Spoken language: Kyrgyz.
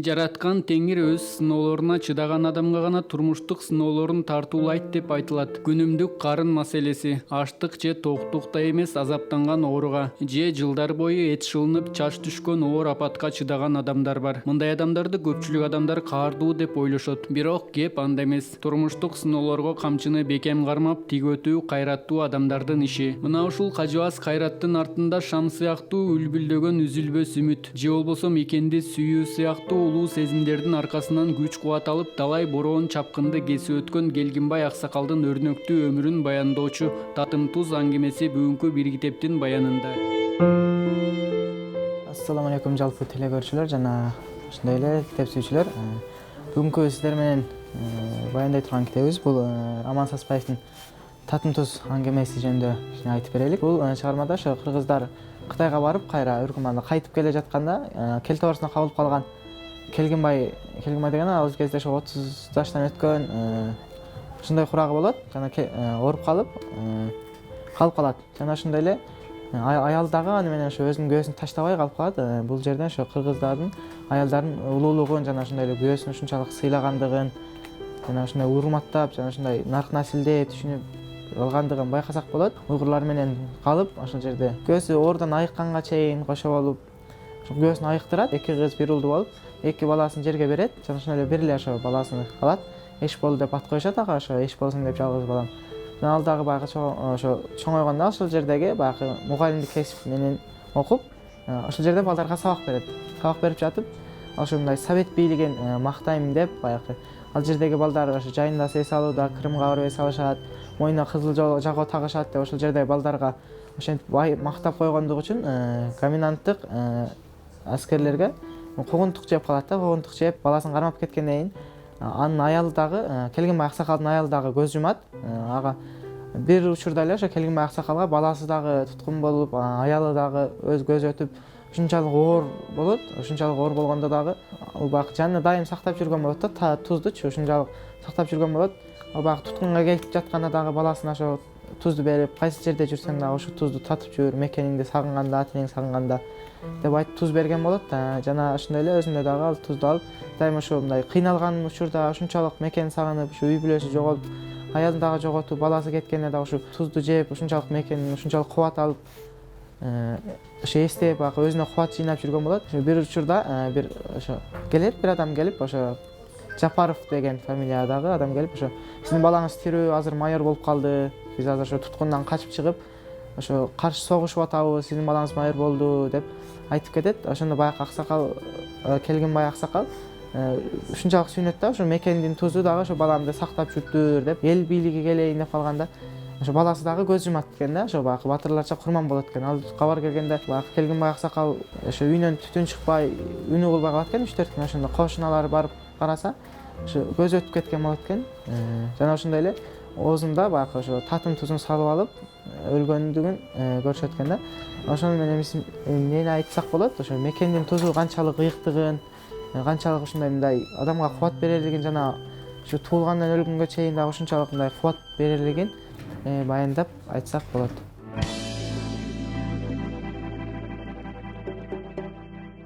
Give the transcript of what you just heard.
Жараткан Теңир өз сыноолоруна чыдаган адамга гана турмуштук сыноолорун тартуулайт деп айтылат. Күнүмдүк карын маселеси, аштык же токтукта эмес азаптанган ооруга, же жылдар бою эт шылынып чач түшкөн оор апатка чыдаган адамдар бар. Мындай адамдарды көпчүлүк адамдар каардуу деп ойлошот. Бирок кеп анда эмес. Турмуштук сыноолорго камчыны бекем кармап тигөтүү кайраттуу адамдардын иши. Мына ушул кажыбас кайраттын артында шам сыяктуу үлбүлдөгөн үзүлбөс үмүт, же болбосо мекенди сүйүү сыяктуу улуу сезимдердин аркасынан күч кубат алып талай бороон чапкынды кесип өткөн Келгинбай Аксакалдын өрнөктүү өмүрүн баяндоочу Татым туз аңгемеси бүгүнкү бир китептин баянында. Ассаламу алейкум жалпы теле көрүүчүлөр жана ошондой эле китеп сүйүүчүлөр. Бүгүнкү сиздер менен баяндай турган китебибиз бул Аман Саспаевдин Татым туз аңгемеси жөнүндө айтып берелик. Бул чыгармада ошо кыргыздар Кытайга барып кайра үркүманда кайтып келе жатканда Келтоборсуна кабылып калган Келгинбай деген ал кезде ошо 30 жаштан өткөн ушундай курагы болот. Жана ооруп калып калат. Жана ошондой эле аял дагы аны менен ошо өзүнүн күйөөсүн таштабай калып калат. Бул жерден ошо кыргыздардын аялдардын улуулугун жана ошондой эле күйөөсүн ушунчалык сыйлагандыгын жана ошондой урматтап жана ошондой нарк насилде түшүнүп алгандыгын байкасак болот. Уйгурлар менен калып ошол жерде күйөөсү оорудан айыкканга чейин кошо болуп ошо күйөөсүн айыктырат. Эки кыз бир улду болуп, эки баласын жерге берет. Жана ошондой эле бир эле ошо баласын калат. Эшбол деп ат коюшат ага, ошо Эшболсуң деп жалгыз балам. Жана ал дагы баягы ошо чоңойгондо ошол жердеги баягы мугалимдик кесип менен окуп, ошол жерде балдарга сабак берет. Сабак берип жатып, ошо мындай совет бийлигин мактайм деп баягы ал жердеги балдар ошо жайында эс алууда Крымга барып эс алышат, моюнуна кызыл жагоо тагышат деп ошол жердеги балдарга ошентип мактап койгондугу үчүн коменданттык аскерлерге куугунтук жеп калат да. Куугунтук жеп баласын кармап кеткенден кийин анын аялы дагы Келгинбай Аксакалдын аялы дагы көз жумат. Ага бир учурда эле ошо Келгинбай Аксакалга баласы дагы туткун болуп, аялы дагы өз көзү өтүп ушунчалык оор болот. Ушунчалык оор болгондо дагы ал баягы жанына дайым сактап жүргөн болот да, туздучу ушунчалык сактап жүргөн болот. Ал баягы туткунга келип жатканда дагы баласына ошо тузду берип, кайсы жерде жүрсөң дагы ошо тузду татып жүр, мекениңди сагынганда, ата энеңди сагынганда деп айтып туз берген болот. Жана ошондой эле өзүнө дагы ал тузду алып, дайым ошо мындай кыйналган учурда ушунчалык мекенин сагынып, ошо үй бүлөсү жоголуп, аялын дагы жоготуп, баласы кеткенде дагы ошо тузду жеп, ушунчалык мекенин ушунчалык кубат алып, ошо эстеп, баягы өзүнө кубат жыйнап жүргөн болот. Ошо бир учурда бир ошо келет, бир адам келип, ошо Жапаров деген фамилиядагы адам келип, ошо сиздин балаңыз тирүү, азыр майор болуп калды. Биз азыр ошо туткундан качып чыгып, ошо каршы согушуп атабыз, сиздин балаңыз майор болду деп айтып кетет. Ошондо баягы Аксакал, Келгинбай Аксакал ушунчалык сүйүнөт да, ошо мекендин тузу дагы ошо баламды сактап жүрдүр деп, эл бийлиги келейин деп калганда ошо баласы дагы көз жумат экен да. Ошо баягы батырларча курман болот экен. Ал кабар келгенде баягы Келгинбай Аксакал ошо үйүнөн түтүн чыкпай, үнү кылбай калат экен. 3-4 күн ошондо кошуналары барып караса, ошо көзү өтүп кеткен болот экен. Жана ошондой эле оозунда баягы ошо татым тузун салып алып өлгөндүгүн көрүшөт экен да. Ошону менен биз эмнени айтсак болот? Ошо мекендин тузу канчалык ыйыктыгын, канчалык ушундай мындай адамга кубат берерлигин, жана ушу туулгандан өлгөнгө чейин дагы ушунчалык мындай кубат берерлигин баяндап айтсак болот.